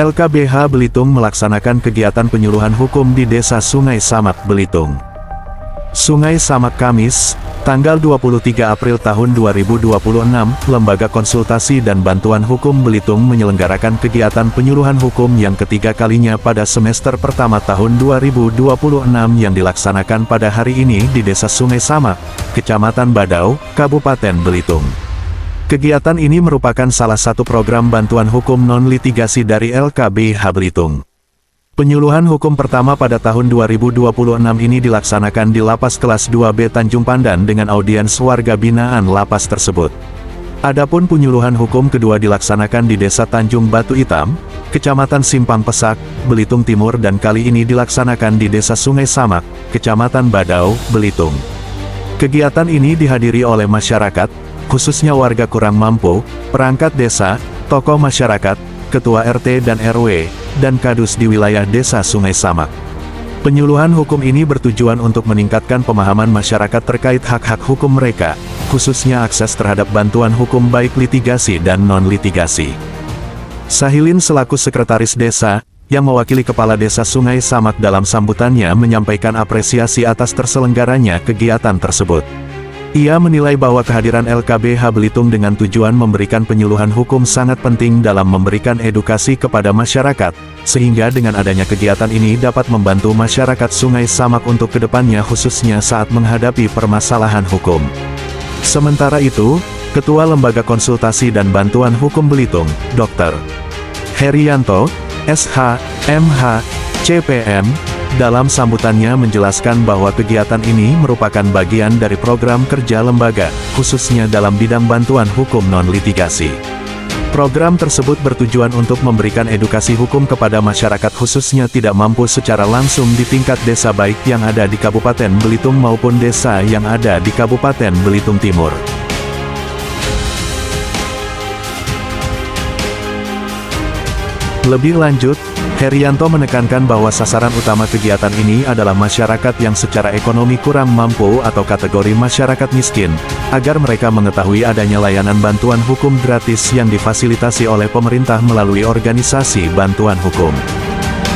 LKBH Belitung melaksanakan kegiatan penyuluhan hukum di Desa Sungai Samak, Belitung. Sungai Samak, Kamis, tanggal 23 April tahun 2026, Lembaga Konsultasi dan Bantuan Hukum Belitung menyelenggarakan kegiatan penyuluhan hukum yang ketiga kalinya pada semester pertama tahun 2026 yang dilaksanakan pada hari ini di Desa Sungai Samak, Kecamatan Badau, Kabupaten Belitung. Kegiatan ini merupakan salah satu program bantuan hukum non-litigasi dari LKBH Belitung. Penyuluhan hukum pertama pada tahun 2026 ini dilaksanakan di Lapas Kelas 2B Tanjung Pandan dengan audiens warga binaan lapas tersebut. Adapun penyuluhan hukum kedua dilaksanakan di Desa Tanjung Batu Hitam, Kecamatan Simpang Pesak, Belitung Timur dan kali ini dilaksanakan di Desa Sungai Samak, Kecamatan Badau, Belitung. Kegiatan ini dihadiri oleh masyarakat, khususnya warga kurang mampu, perangkat desa, tokoh masyarakat, ketua RT dan RW, dan kadus di wilayah Desa Sungai Samak. Penyuluhan hukum ini bertujuan untuk meningkatkan pemahaman masyarakat terkait hak-hak hukum mereka, khususnya akses terhadap bantuan hukum baik litigasi dan non-litigasi. Sahilin selaku Sekretaris Desa, yang mewakili Kepala Desa Sungai Samak dalam sambutannya menyampaikan apresiasi atas terselenggaranya kegiatan tersebut. Ia menilai bahwa kehadiran LKBH Belitung dengan tujuan memberikan penyuluhan hukum sangat penting dalam memberikan edukasi kepada masyarakat, sehingga dengan adanya kegiatan ini dapat membantu masyarakat Sungai Samak untuk kedepannya khususnya saat menghadapi permasalahan hukum. Sementara itu, Ketua Lembaga Konsultasi dan Bantuan Hukum Belitung, Dr. Herianto, SH, MH, CPM, dalam sambutannya menjelaskan bahwa kegiatan ini merupakan bagian dari program kerja lembaga, khususnya dalam bidang bantuan hukum non-litigasi. Program tersebut bertujuan untuk memberikan edukasi hukum kepada masyarakat khususnya tidak mampu secara langsung di tingkat desa baik yang ada di Kabupaten Belitung maupun desa yang ada di Kabupaten Belitung Timur. Lebih lanjut, Herianto menekankan bahwa sasaran utama kegiatan ini adalah masyarakat yang secara ekonomi kurang mampu atau kategori masyarakat miskin, agar mereka mengetahui adanya layanan bantuan hukum gratis yang difasilitasi oleh pemerintah melalui organisasi bantuan hukum.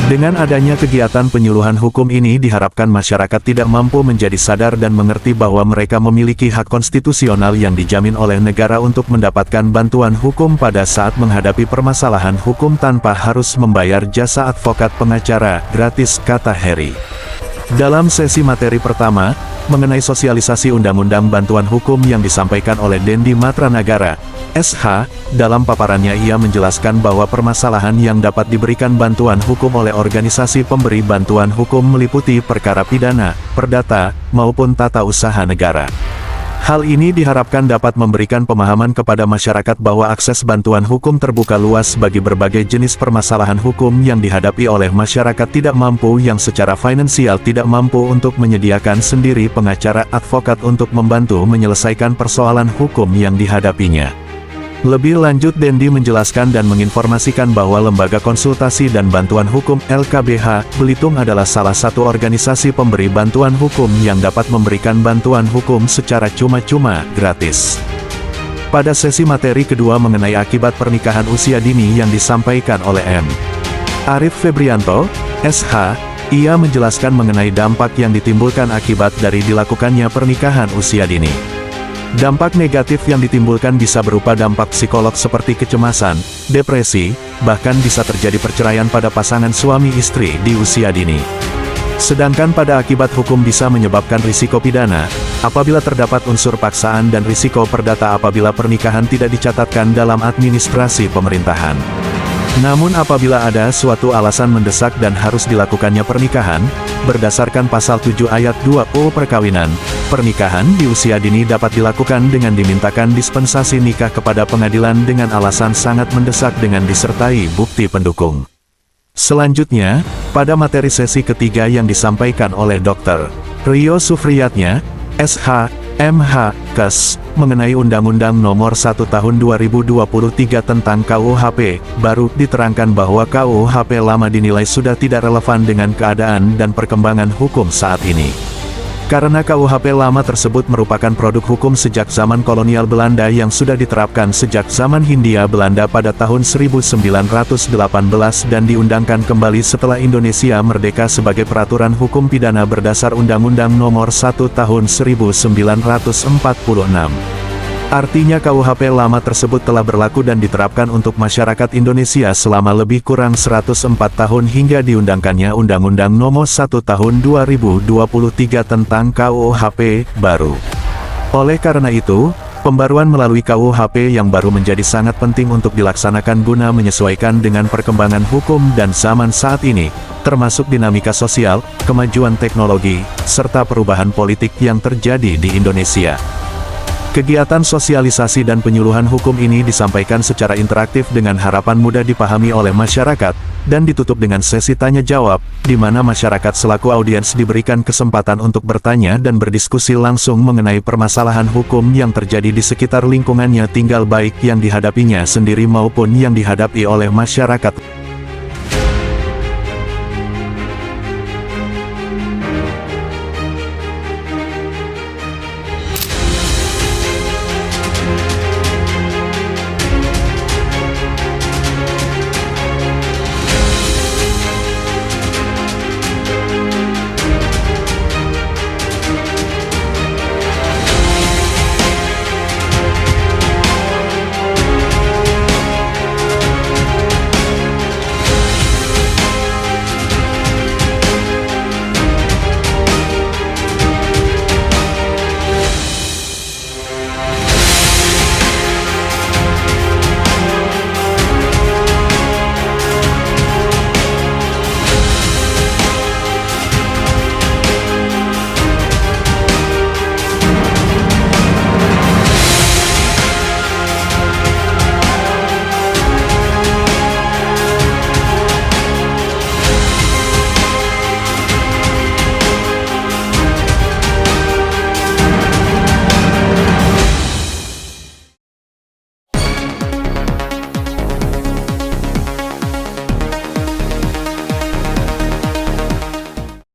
Dengan adanya kegiatan penyuluhan hukum ini diharapkan masyarakat tidak mampu menjadi sadar dan mengerti bahwa mereka memiliki hak konstitusional yang dijamin oleh negara untuk mendapatkan bantuan hukum pada saat menghadapi permasalahan hukum tanpa harus membayar jasa advokat pengacara gratis, kata Heri. Dalam sesi materi pertama, mengenai sosialisasi Undang-Undang Bantuan Hukum yang disampaikan oleh Dendi Matranagara, SH, dalam paparannya ia menjelaskan bahwa permasalahan yang dapat diberikan bantuan hukum oleh organisasi pemberi bantuan hukum meliputi perkara pidana, perdata, maupun tata usaha negara. Hal ini diharapkan dapat memberikan pemahaman kepada masyarakat bahwa akses bantuan hukum terbuka luas bagi berbagai jenis permasalahan hukum yang dihadapi oleh masyarakat tidak mampu yang secara finansial tidak mampu untuk menyediakan sendiri pengacara advokat untuk membantu menyelesaikan persoalan hukum yang dihadapinya. Lebih lanjut Dendi menjelaskan dan menginformasikan bahwa Lembaga Konsultasi dan Bantuan Hukum LKBH Belitung adalah salah satu organisasi pemberi bantuan hukum yang dapat memberikan bantuan hukum secara cuma-cuma, gratis. Pada sesi materi kedua mengenai akibat pernikahan usia dini yang disampaikan oleh M. Arif Febrianto, SH, ia menjelaskan mengenai dampak yang ditimbulkan akibat dari dilakukannya pernikahan usia dini. Dampak negatif yang ditimbulkan bisa berupa dampak psikolog seperti kecemasan, depresi, bahkan bisa terjadi perceraian pada pasangan suami istri di usia dini. Sedangkan pada akibat hukum bisa menyebabkan risiko pidana, apabila terdapat unsur paksaan dan risiko perdata apabila pernikahan tidak dicatatkan dalam administrasi pemerintahan. Namun apabila ada suatu alasan mendesak dan harus dilakukannya pernikahan, berdasarkan pasal 7 ayat 2 perkawinan, pernikahan di usia dini dapat dilakukan dengan dimintakan dispensasi nikah kepada pengadilan dengan alasan sangat mendesak dengan disertai bukti pendukung. Selanjutnya, pada materi sesi ketiga yang disampaikan oleh Dr. Rio Sufriyatnya, SH, MH, Kes, mengenai Undang-Undang Nomor 1 Tahun 2023 tentang KUHP, baru diterangkan bahwa KUHP lama dinilai sudah tidak relevan dengan keadaan dan perkembangan hukum saat ini. Karena KUHP lama tersebut merupakan produk hukum sejak zaman kolonial Belanda yang sudah diterapkan sejak zaman Hindia Belanda pada tahun 1918 dan diundangkan kembali setelah Indonesia merdeka sebagai peraturan hukum pidana berdasar Undang-Undang Nomor 1 Tahun 1946. Artinya KUHP lama tersebut telah berlaku dan diterapkan untuk masyarakat Indonesia selama lebih kurang 104 tahun hingga diundangkannya Undang-Undang Nomor 1 Tahun 2023 tentang KUHP baru. Oleh karena itu, pembaruan melalui KUHP yang baru menjadi sangat penting untuk dilaksanakan guna menyesuaikan dengan perkembangan hukum dan zaman saat ini, termasuk dinamika sosial, kemajuan teknologi, serta perubahan politik yang terjadi di Indonesia. Kegiatan sosialisasi dan penyuluhan hukum ini disampaikan secara interaktif dengan harapan mudah dipahami oleh masyarakat, dan ditutup dengan sesi tanya-jawab, di mana masyarakat selaku audiens diberikan kesempatan untuk bertanya dan berdiskusi langsung mengenai permasalahan hukum yang terjadi di sekitar lingkungannya tinggal baik yang dihadapinya sendiri maupun yang dihadapi oleh masyarakat.